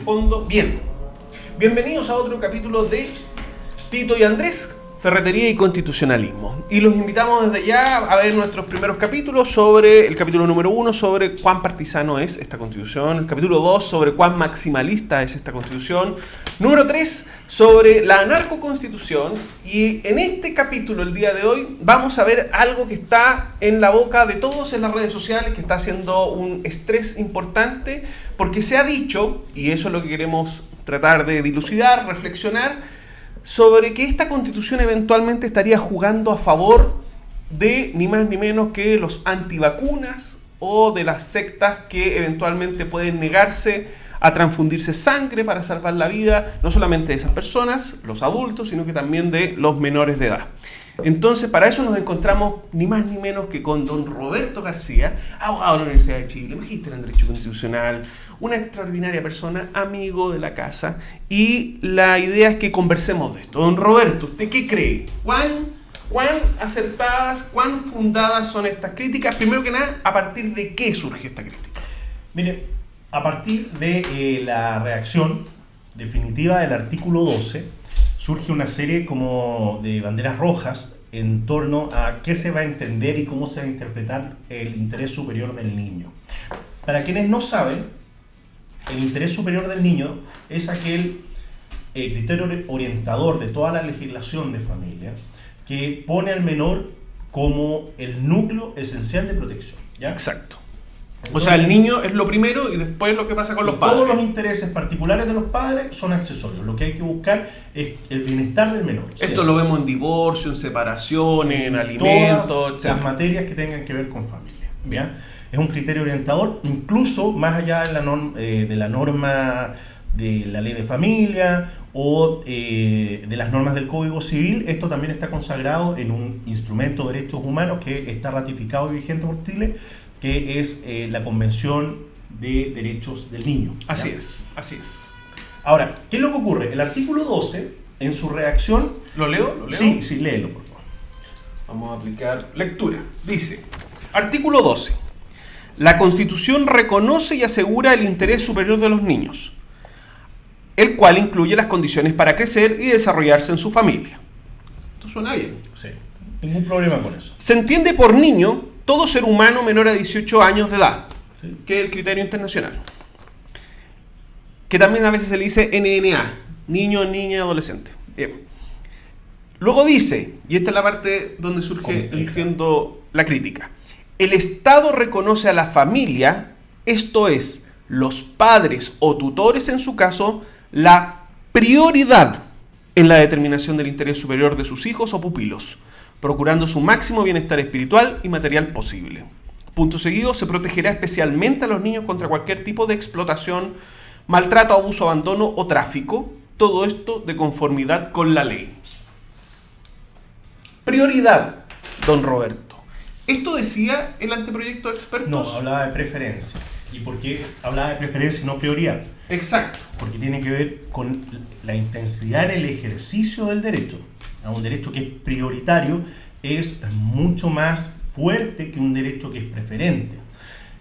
fondo. Bien, bienvenidos a otro capítulo de Tito y Andrés, Ferretería y Constitucionalismo. Y los invitamos desde ya a ver nuestros primeros capítulos sobre el capítulo número 1, sobre cuán partisano es esta Constitución. El capítulo 2, sobre cuán maximalista es esta Constitución. Número 3, sobre la anarcoconstitución. Y en este capítulo, el día de hoy, vamos a ver algo que está en la boca de todos en las redes sociales, que está haciendo un estrés importante, porque se ha dicho, y eso es lo que queremos tratar de dilucidar, reflexionar, sobre que esta Constitución eventualmente estaría jugando a favor de ni más ni menos que los antivacunas o de las sectas que eventualmente pueden negarse a transfundirse sangre para salvar la vida, no solamente de esas personas, los adultos, sino que también de los menores de edad. Entonces, para eso nos encontramos ni más ni menos que con don Roberto García, abogado de la Universidad de Chile, magíster en Derecho Constitucional, una extraordinaria persona, amigo de la casa, y la idea es que conversemos de esto. Don Roberto, ¿usted qué cree? ¿Cuán acertadas, cuán fundadas son estas críticas? Primero que nada, ¿a partir de qué surge esta crítica? Mire, a partir de la reacción definitiva del artículo 12, surge una serie como de banderas rojas en torno a qué se va a entender y cómo se va a interpretar el interés superior del niño. Para quienes no saben, el interés superior del niño es aquel criterio orientador de toda la legislación de familia que pone al menor como el núcleo esencial de protección, ¿ya? Exacto. O sea, el niño es lo primero y después lo que pasa con los padres. Todos los intereses particulares de los padres son accesorios. Lo que hay que buscar es el bienestar del menor. Esto ¿cierto? lo vemos en divorcio, en separaciones, en alimentos, todas las materias que tengan que ver con familia, ¿ya? Es un criterio orientador, incluso más allá de la norma de la ley de familia o de las normas del Código Civil. Esto también está consagrado en un instrumento de derechos humanos que está ratificado y vigente por Chile, que es la Convención de Derechos del Niño, ¿ya? Así es. Ahora, ¿qué es lo que ocurre? El artículo 12, en su reacción... ¿Lo leo? Sí, léelo, por favor. Vamos a aplicar lectura. Dice, artículo 12. La Constitución reconoce y asegura el interés superior de los niños, el cual incluye las condiciones para crecer y desarrollarse en su familia. Esto suena bien. Sí, ningún problema con eso. Se entiende por niño todo ser humano menor a 18 años de edad, Sí. que es el criterio internacional. Que también a veces se le dice NNA, niño, niña, adolescente. Bien. Luego dice, y esta es la parte donde surge, entiendo, la crítica. El Estado reconoce a la familia, esto es, los padres o tutores en su caso, la prioridad en la determinación del interés superior de sus hijos o pupilos, procurando su máximo bienestar espiritual y material posible. Punto seguido, se protegerá especialmente a los niños contra cualquier tipo de explotación, maltrato, abuso, abandono o tráfico, todo esto de conformidad con la ley. Prioridad, don Roberto. ¿Esto decía el anteproyecto de expertos? No, hablaba de preferencia. ¿Y por qué hablaba de preferencia y no prioridad? Exacto. Porque tiene que ver con la intensidad en el ejercicio del derecho. Un derecho que es prioritario es mucho más fuerte que un derecho que es preferente.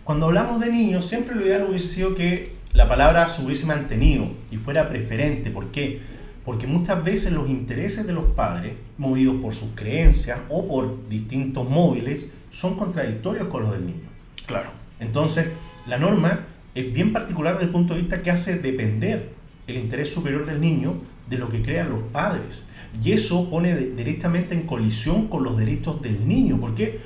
Cuando hablamos de niños, siempre lo ideal hubiese sido que la palabra se hubiese mantenido y fuera preferente. ¿Por qué? Porque muchas veces los intereses de los padres, movidos por sus creencias o por distintos móviles, son contradictorios con los del niño. Claro. Entonces, la norma es bien particular desde el punto de vista que hace depender el interés superior del niño de lo que crean los padres. Y eso pone directamente en colisión con los derechos del niño. ¿Por qué?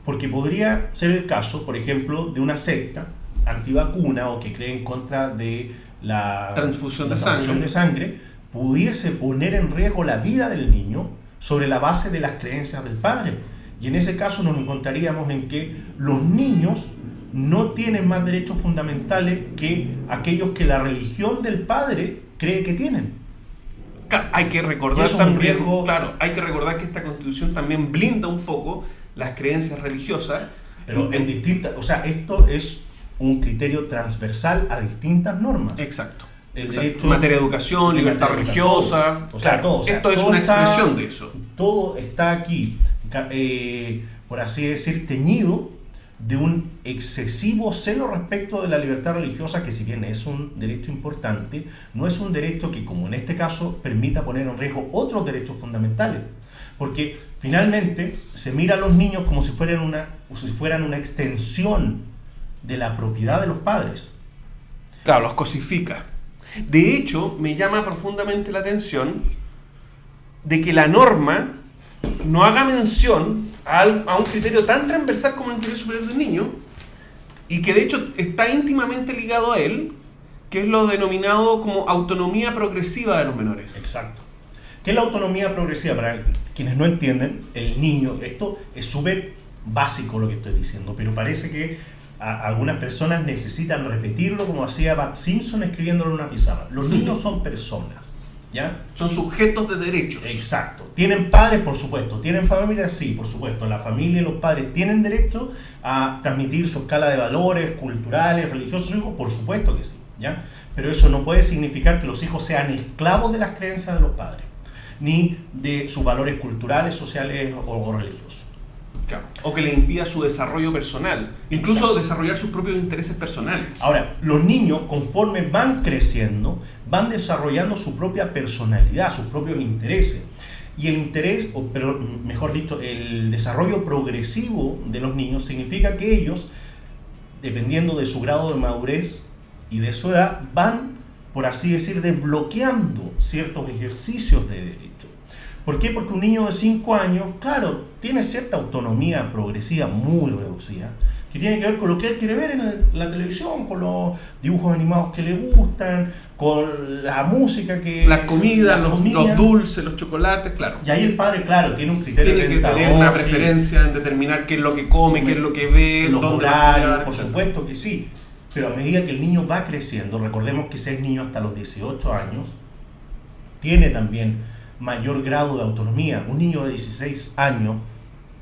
Porque podría ser el caso, por ejemplo, de una secta antivacuna o que cree en contra de la transfusión de sangre, pudiese poner en riesgo la vida del niño sobre la base de las creencias del padre. Y en ese caso nos encontraríamos en que los niños no tienen más derechos fundamentales que aquellos que la religión del padre cree que tienen. Hay que recordar también, hay que recordar que esta Constitución también blinda un poco las creencias religiosas. Pero en distintas, o sea, esto es un criterio transversal a distintas normas. Exacto. El derecho en materia de educación, libertad religiosa. O sea, todo. Esto es una expresión de eso. Todo está aquí, por así decir, teñido de un excesivo celo respecto de la libertad religiosa, que si bien es un derecho importante, no es un derecho que, como en este caso, permita poner en riesgo otros derechos fundamentales. Porque finalmente se mira a los niños como si fueran una extensión de la propiedad de los padres. Claro, los cosifica. De hecho, me llama profundamente la atención de que la norma no haga mención a un criterio tan transversal como el interés superior del niño, y que de hecho está íntimamente ligado a él, que es lo denominado como autonomía progresiva de los menores. Exacto. ¿Qué es la autonomía progresiva? Para quienes no entienden, el niño, esto es súper básico lo que estoy diciendo, pero parece que algunas personas necesitan repetirlo, como hacía Bart Simpson escribiéndolo en una pizarra. Los niños son personas, ¿ya? Son sujetos de derechos. Exacto. ¿Tienen padres? Por supuesto. ¿Tienen familia? Sí, por supuesto. La familia y los padres tienen derecho a transmitir su escala de valores culturales, religiosos a sus hijos, por supuesto que sí, ¿ya? Pero eso no puede significar que los hijos sean esclavos de las creencias de los padres, ni de sus valores culturales, sociales o religiosos. Claro. O que le impida su desarrollo personal, incluso Exacto. Desarrollar sus propios intereses personales. Ahora, los niños, conforme van creciendo, van desarrollando su propia personalidad, sus propios intereses. Y el interés, pero mejor dicho, el desarrollo progresivo de los niños significa que ellos, dependiendo de su grado de madurez y de su edad, van, por así decir, desbloqueando ciertos ejercicios de derecho. ¿Por qué? Porque un niño de 5 años, claro, tiene cierta autonomía progresiva muy reducida, que tiene que ver con lo que él quiere ver en la televisión, con los dibujos animados que le gustan, con la música que... Las comidas, los dulces, los chocolates, claro. Y ahí el padre, claro, tiene un criterio tiene que tener una preferencia en determinar qué es lo que come, qué es lo que ve, los dónde horarios, por supuesto que sí. Pero a medida que el niño va creciendo, recordemos que si es niño hasta los 18 años, tiene también mayor grado de autonomía. Un niño de 16 años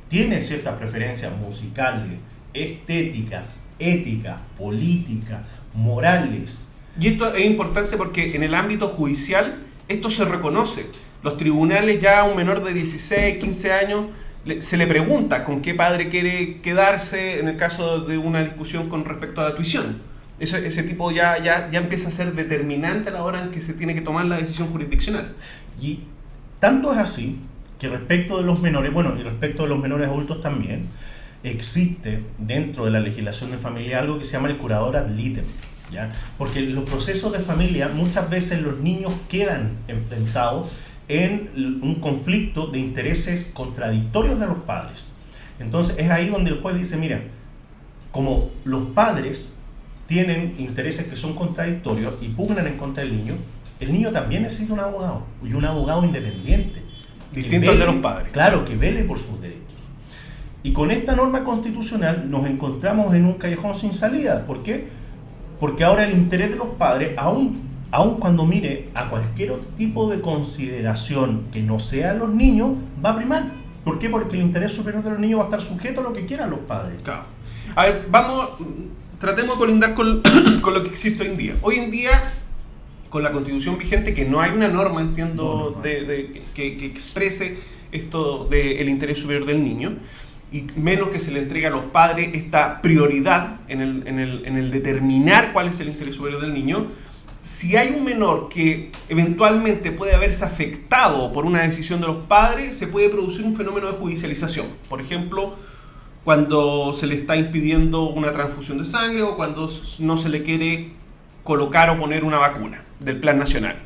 tiene ciertas preferencias musicales, estéticas, éticas, políticas, morales. Y esto es importante porque en el ámbito judicial esto se reconoce. Los tribunales, ya a un menor de 16, 15 años, se le pregunta con qué padre quiere quedarse en el caso de una discusión con respecto a la tuición. Ese tipo ya empieza a ser determinante a la hora en que se tiene que tomar la decisión jurisdiccional. Y tanto es así que respecto de los menores, bueno, y respecto de los menores adultos también, existe dentro de la legislación de familia algo que se llama el curador ad litem, ¿ya? Porque en los procesos de familia muchas veces los niños quedan enfrentados en un conflicto de intereses contradictorios de los padres. Entonces es ahí donde el juez dice, mira, como los padres tienen intereses que son contradictorios y pugnan en contra del niño, el niño también necesita un abogado, y un abogado independiente. Distinto al de los padres. Claro, que vele por sus derechos. Y con esta norma constitucional nos encontramos en un callejón sin salida. ¿Por qué? Porque ahora el interés de los padres, aun cuando mire a cualquier otro tipo de consideración que no sea los niños, va a primar. ¿Por qué? Porque el interés superior de los niños va a estar sujeto a lo que quieran los padres. Claro. A ver, tratemos de colindar con lo que existe hoy en día. Hoy en día, con la Constitución vigente, que no hay una norma, entiendo, que exprese esto del interés superior del niño, y menos que se le entregue a los padres esta prioridad en el determinar cuál es el interés superior del niño. Si hay un menor que eventualmente puede haberse afectado por una decisión de los padres, se puede producir un fenómeno de judicialización. Por ejemplo, cuando se le está impidiendo una transfusión de sangre o cuando no se le quiere colocar o poner una vacuna del Plan Nacional.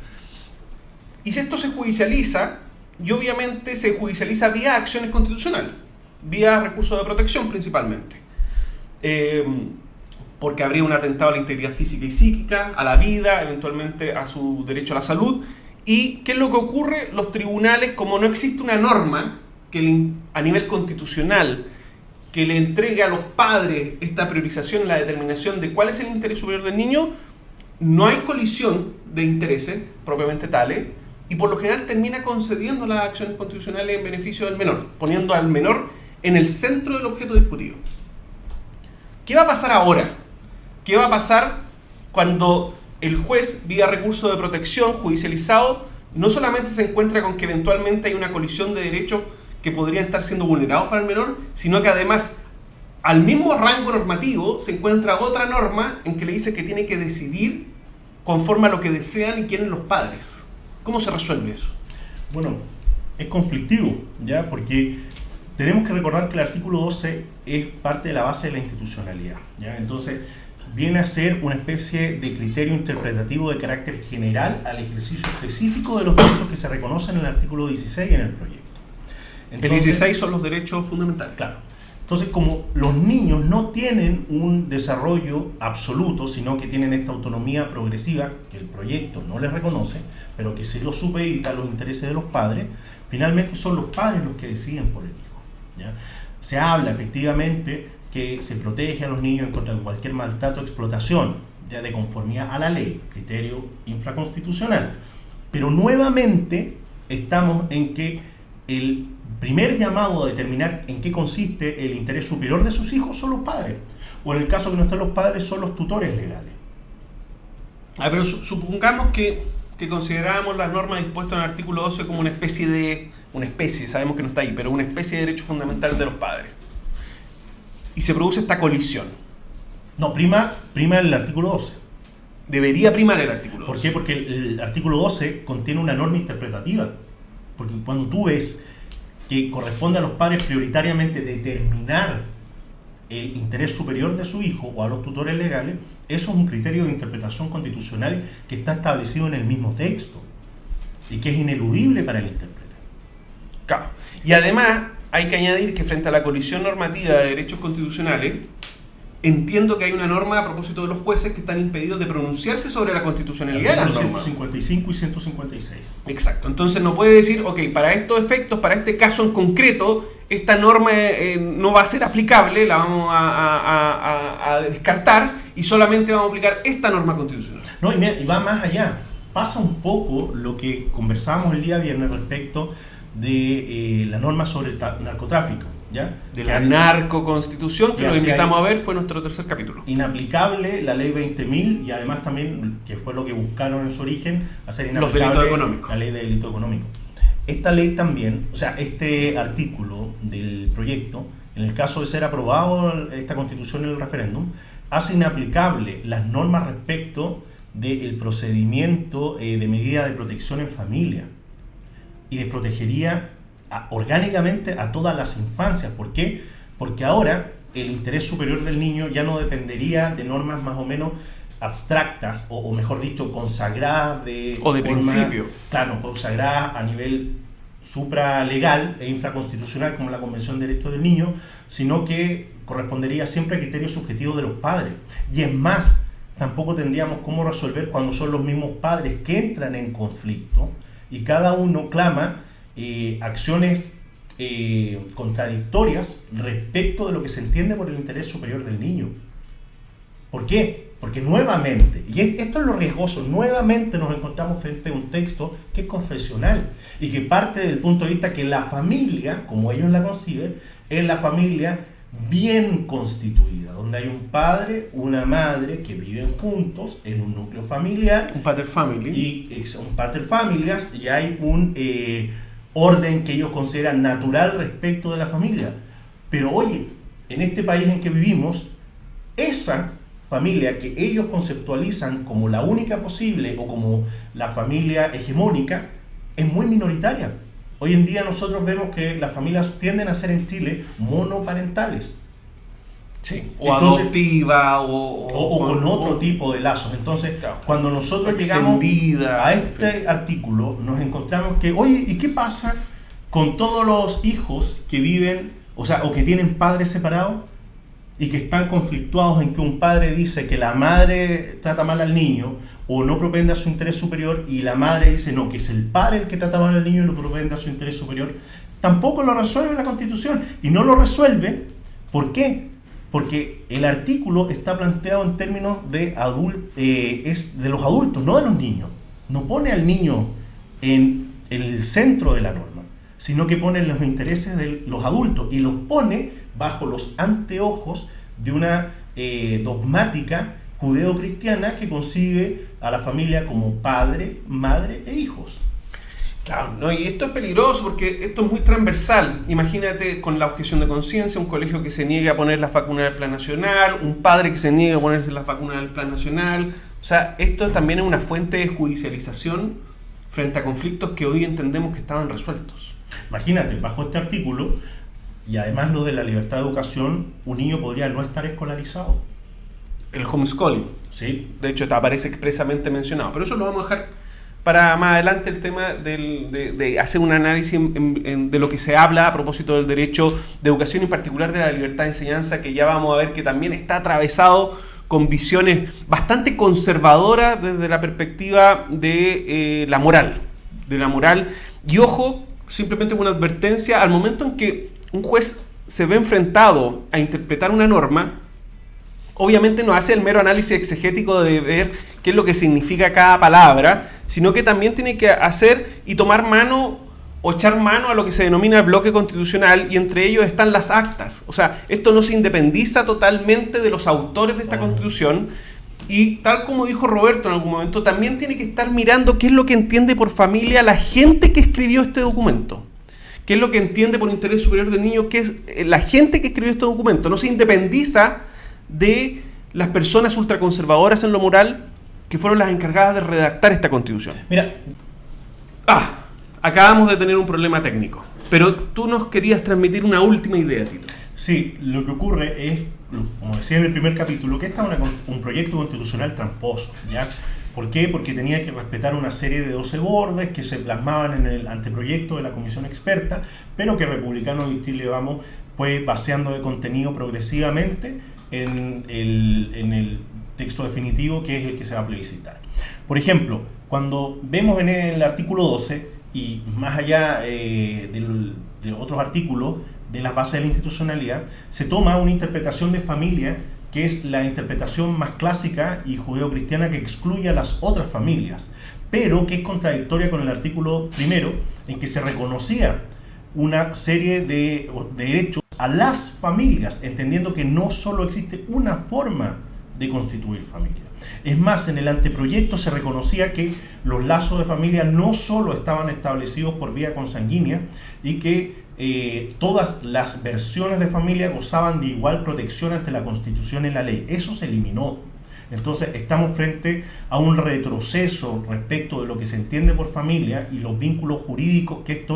Y si esto se judicializa, y obviamente se judicializa vía acciones constitucionales, vía recursos de protección principalmente. Porque habría un atentado a la integridad física y psíquica, a la vida, eventualmente a su derecho a la salud. ¿Y qué es lo que ocurre? Los tribunales, como no existe una norma a nivel constitucional que le entregue a los padres esta priorización, la determinación de cuál es el interés superior del niño, no hay colisión de intereses propiamente tales, y por lo general termina concediendo las acciones constitucionales en beneficio del menor, poniendo al menor en el centro del objeto discutido. ¿Qué va a pasar ahora? ¿Qué va a pasar cuando el juez, vía recurso de protección judicializado, no solamente se encuentra con que eventualmente hay una colisión de derechos que podrían estar siendo vulnerados para el menor, sino que además al mismo rango normativo se encuentra otra norma en que le dice que tiene que decidir conforme a lo que desean y quieren los padres. ¿Cómo se resuelve eso? Bueno, es conflictivo, ¿ya? Porque tenemos que recordar que el artículo 12 es parte de la base de la institucionalidad, ¿ya? Entonces, viene a ser una especie de criterio interpretativo de carácter general al ejercicio específico de los derechos que se reconocen en el artículo 16 en el proyecto. Entonces, el 16 son los derechos fundamentales. Claro. Entonces, como los niños no tienen un desarrollo absoluto, sino que tienen esta autonomía progresiva que el proyecto no les reconoce, pero que se lo supedita a los intereses de los padres, finalmente son los padres los que deciden por el hijo, ¿ya? Se habla efectivamente que se protege a los niños en contra de cualquier maltrato o explotación, ya de conformidad a la ley, criterio infraconstitucional. Pero nuevamente estamos en que el primer llamado a determinar en qué consiste el interés superior de sus hijos son los padres, o en el caso que no estén los padres son los tutores legales. Pero supongamos que consideramos las normas dispuestas en el artículo 12 como una especie, sabemos que no está ahí, pero una especie de derecho fundamental de los padres. Y se produce esta colisión. No, prima el artículo 12. Debería primar el artículo 12. ¿Por qué? Porque el artículo 12 contiene una norma interpretativa. Porque cuando tú ves que corresponde a los padres prioritariamente determinar el interés superior de su hijo o a los tutores legales, eso es un criterio de interpretación constitucional que está establecido en el mismo texto y que es ineludible para el intérprete. Claro. Y además hay que añadir que frente a la colisión normativa de derechos constitucionales, entiendo que hay una norma a propósito de los jueces que están impedidos de pronunciarse sobre la constitucionalidad de las normas. 155 y 156. Exacto. Entonces no puede decir, ok, para estos efectos, para este caso en concreto, esta norma no va a ser aplicable, la vamos a descartar y solamente vamos a aplicar esta norma constitucional. No, y va más allá. Pasa un poco lo que conversábamos el día viernes respecto de la norma sobre el narcotráfico, ¿ya? De la narcoconstitución, que los invitamos a ver, fue nuestro tercer capítulo. Inaplicable la ley 20.000 y además también, que fue lo que buscaron en su origen, hacer inaplicable los delitos económicos. La ley de delito económico. Esta ley también, o sea, este artículo del proyecto, en el caso de ser aprobado esta constitución en el referéndum, hace inaplicable las normas respecto del procedimiento de medida de protección en familia y desprotegería orgánicamente a todas las infancias. ¿Por qué? Porque ahora el interés superior del niño ya no dependería de normas más o menos abstractas, o mejor dicho, consagradas o de principio. Claro, consagradas a nivel supralegal e infraconstitucional como la Convención de Derechos del Niño, sino que correspondería siempre a criterios subjetivos de los padres. Y es más, tampoco tendríamos cómo resolver cuando son los mismos padres que entran en conflicto y cada uno clama acciones contradictorias respecto de lo que se entiende por el interés superior del niño. ¿Por qué? Porque nuevamente, y esto es lo riesgoso, nuevamente nos encontramos frente a un texto que es confesional y que parte del punto de vista que la familia, como ellos la conciben, es la familia bien constituida, donde hay un padre, una madre que viven juntos en un núcleo familiar, un pater family, y un pater familias, y hay un orden que ellos consideran natural respecto de la familia. Pero oye, en este país en que vivimos, esa familia que ellos conceptualizan como la única posible o como la familia hegemónica es muy minoritaria. Hoy en día nosotros vemos que las familias tienden a ser en Chile monoparentales. Sí, o entonces, adoptiva o con otro tipo de lazos. Entonces, claro, cuando nosotros llegamos a este artículo, nos encontramos que, oye, ¿y qué pasa con todos los hijos que viven, o que tienen padres separados y que están conflictuados en que un padre dice que la madre trata mal al niño o no propende a su interés superior y la madre dice no, que es el padre el que trata mal al niño y no propende a su interés superior? Tampoco lo resuelve la Constitución, y no lo resuelve. ¿Por qué? Porque el artículo está planteado en términos de es de los adultos, no de los niños. No pone al niño en el centro de la norma, sino que pone los intereses de los adultos y los pone bajo los anteojos de una dogmática judeo-cristiana que concibe a la familia como padre, madre e hijos. Claro, ¿no? Y esto es peligroso porque esto es muy transversal. Imagínate con la objeción de conciencia, un colegio que se niegue a poner las vacunas del Plan Nacional, un padre que se niegue a ponerse las vacunas del Plan Nacional. O sea, esto también es una fuente de judicialización frente a conflictos que hoy entendemos que estaban resueltos. Imagínate, bajo este artículo, y además lo de la libertad de educación, un niño podría no estar escolarizado. El homeschooling. Sí. De hecho, aparece expresamente mencionado. Pero eso lo vamos a dejar para más adelante, el tema de hacer un análisis de lo que se habla a propósito del derecho de educación y en particular de la libertad de enseñanza, que ya vamos a ver que también está atravesado con visiones bastante conservadoras desde la perspectiva de la moral. Y ojo, simplemente una advertencia, al momento en que un juez se ve enfrentado a interpretar una norma, obviamente no hace el mero análisis exegético de ver qué es lo que significa cada palabra, sino que también tiene que hacer y tomar mano o echar mano a lo que se denomina el bloque constitucional, y entre ellos están las actas. O sea, esto no se independiza totalmente de los autores de esta Constitución, y tal como dijo Roberto en algún momento, también tiene que estar mirando qué es lo que entiende por familia la gente que escribió este documento. ¿Qué es lo que entiende por interés superior del niño? ¿Qué es la gente que escribió este documento? No se independiza de las personas ultraconservadoras en lo moral que fueron las encargadas de redactar esta Constitución. Mira, acabamos de tener un problema técnico, pero tú nos querías transmitir una última idea, Tito. sí, lo que ocurre es, como decía en el primer capítulo, que este es un proyecto constitucional tramposo, ¿ya? ¿Por qué? Porque tenía que respetar una serie de 12 bordes que se plasmaban en el anteproyecto de la comisión experta, pero que Republicanos y Chile Vamos fue vaciando de contenido progresivamente en el texto definitivo, que es el que se va a plebiscitar. Por ejemplo, cuando vemos en el artículo 12, y más allá de otros artículos de las bases de la institucionalidad, se toma una interpretación de familia que es la interpretación más clásica y judeocristiana, que excluye a las otras familias, pero que es contradictoria con el artículo primero, en que se reconocía una serie de derechos a las familias, entendiendo que no solo existe una forma de constituir familia. Es más, en el anteproyecto se reconocía que los lazos de familia no solo estaban establecidos por vía consanguínea, y que todas las versiones de familia gozaban de igual protección ante la Constitución y la ley. Eso se eliminó. Entonces estamos frente a un retroceso respecto de lo que se entiende por familia y los vínculos jurídicos que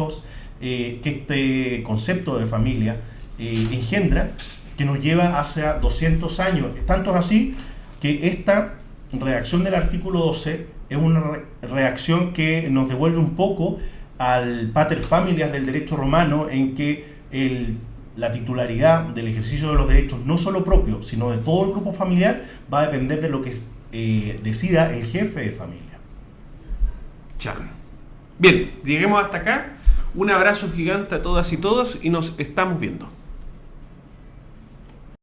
este concepto de familia engendra, que nos lleva hacia 200 años. Tanto es así que esta redacción del artículo 12 es una reacción que nos devuelve un poco al pater familias del derecho romano, en que la titularidad del ejercicio de los derechos, no solo propios, sino de todo el grupo familiar, va a depender de lo que decida el jefe de familia. Chan. Bien, lleguemos hasta acá. Un abrazo gigante a todas y todos, y nos estamos viendo.